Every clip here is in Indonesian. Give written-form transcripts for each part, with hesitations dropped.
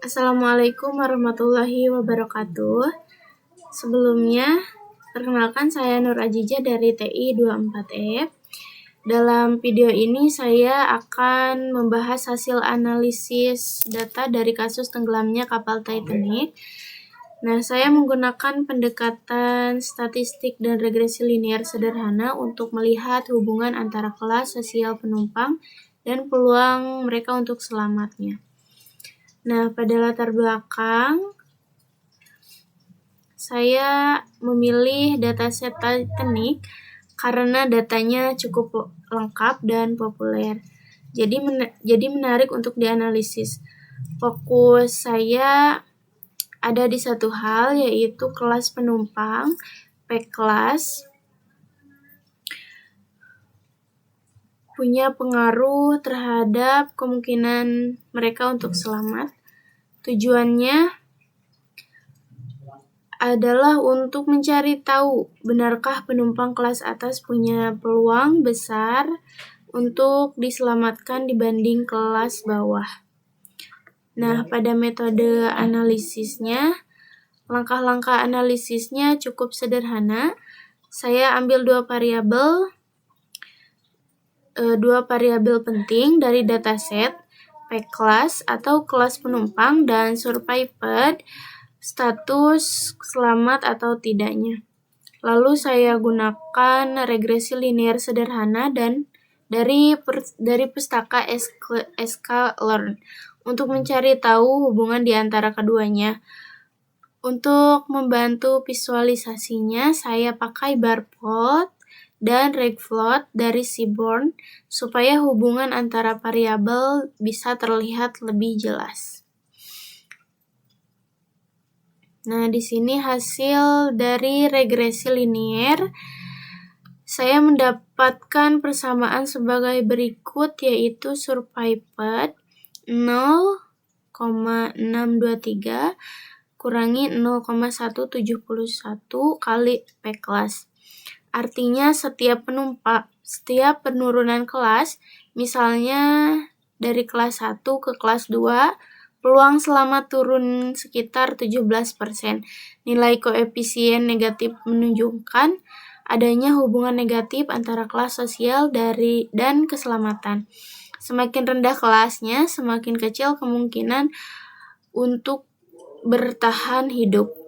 Assalamualaikum warahmatullahi wabarakatuh. Sebelumnya, perkenalkan saya Nur Ajijah dari TI 24E. Dalam video ini saya akan membahas hasil analisis data dari kasus tenggelamnya kapal Titanic. Nah, saya menggunakan pendekatan statistik dan regresi linear sederhana untuk melihat hubungan antara kelas sosial penumpang dan peluang mereka untuk selamatnya. Nah, pada latar belakang, saya memilih dataset Titanic karena datanya cukup lengkap dan populer. Jadi menarik untuk dianalisis. Fokus saya ada di satu hal, yaitu kelas penumpang, P-class, punya pengaruh terhadap kemungkinan mereka untuk selamat. Tujuannya adalah untuk mencari tahu benarkah penumpang kelas atas punya peluang besar untuk diselamatkan dibanding kelas bawah. Nah, pada metode analisisnya, langkah-langkah analisisnya cukup sederhana. Saya ambil dua variabel penting dari dataset, P-class atau kelas penumpang, dan survived, status selamat atau tidaknya. Lalu saya gunakan regresi linear sederhana dan dari pustaka sklearn untuk mencari tahu hubungan di antara keduanya. Untuk membantu visualisasinya, saya pakai bar plot dan reg plot dari Seaborn supaya hubungan antara variabel bisa terlihat lebih jelas. Nah, di sini hasil dari regresi linear. Saya mendapatkan persamaan sebagai berikut, yaitu survived 0,623 kurangi 0,171 kali P-class. Artinya setiap penurunan kelas, misalnya dari kelas 1 ke kelas 2, peluang selamat turun sekitar 17%. Nilai koefisien negatif menunjukkan adanya hubungan negatif antara kelas sosial dan keselamatan. Semakin rendah kelasnya, semakin kecil kemungkinan untuk bertahan hidup.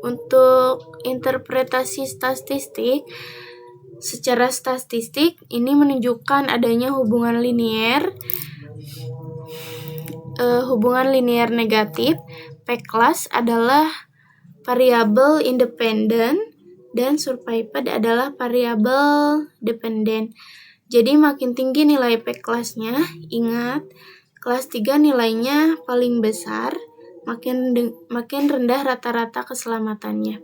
Untuk interpretasi statistik, secara statistik ini menunjukkan adanya hubungan linear negatif. P-class adalah variabel independen dan survived adalah variabel dependen. Jadi makin tinggi nilai P-class-nya, ingat kelas 3 nilainya paling besar, makin rendah rata-rata keselamatannya.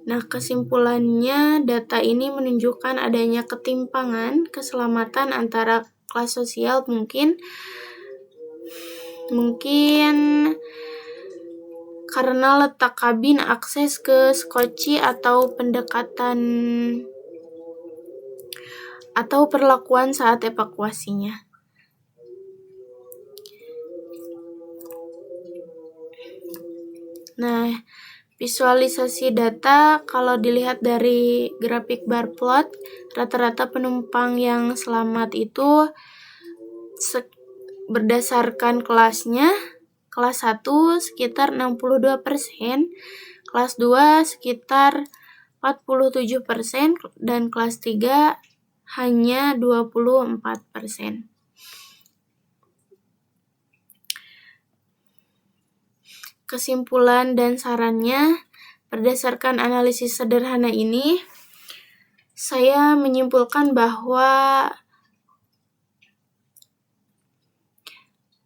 Nah, kesimpulannya data ini menunjukkan adanya ketimpangan keselamatan antara kelas sosial mungkin karena letak kabin, akses ke skoci atau pendekatan atau perlakuan saat evakuasinya. Nah, visualisasi data kalau dilihat dari grafik bar plot, rata-rata penumpang yang selamat itu berdasarkan kelasnya, kelas 1 sekitar 62%, kelas 2 sekitar 47%, dan kelas 3 hanya 24%. Kesimpulan dan sarannya, berdasarkan analisis sederhana ini, saya menyimpulkan bahwa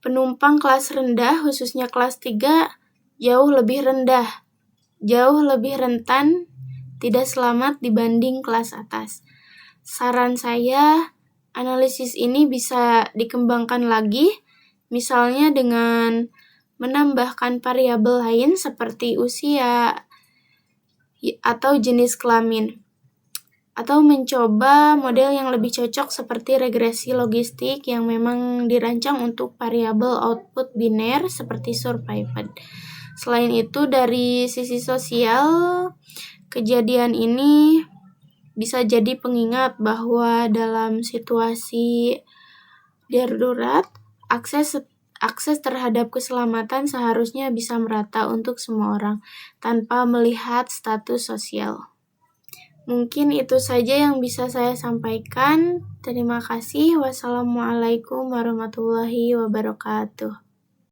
penumpang kelas rendah, khususnya kelas 3, jauh lebih rentan tidak selamat dibanding kelas atas. Saran saya, analisis ini bisa dikembangkan lagi, misalnya dengan menambahkan variabel lain seperti usia atau jenis kelamin. atau mencoba model yang lebih cocok seperti regresi logistik yang memang dirancang untuk variabel output biner seperti survived. Selain itu, dari sisi sosial, kejadian ini bisa jadi pengingat bahwa dalam situasi darurat, akses terhadap keselamatan seharusnya bisa merata untuk semua orang tanpa melihat status sosial. Mungkin itu saja yang bisa saya sampaikan. Terima kasih. Wassalamualaikum warahmatullahi wabarakatuh.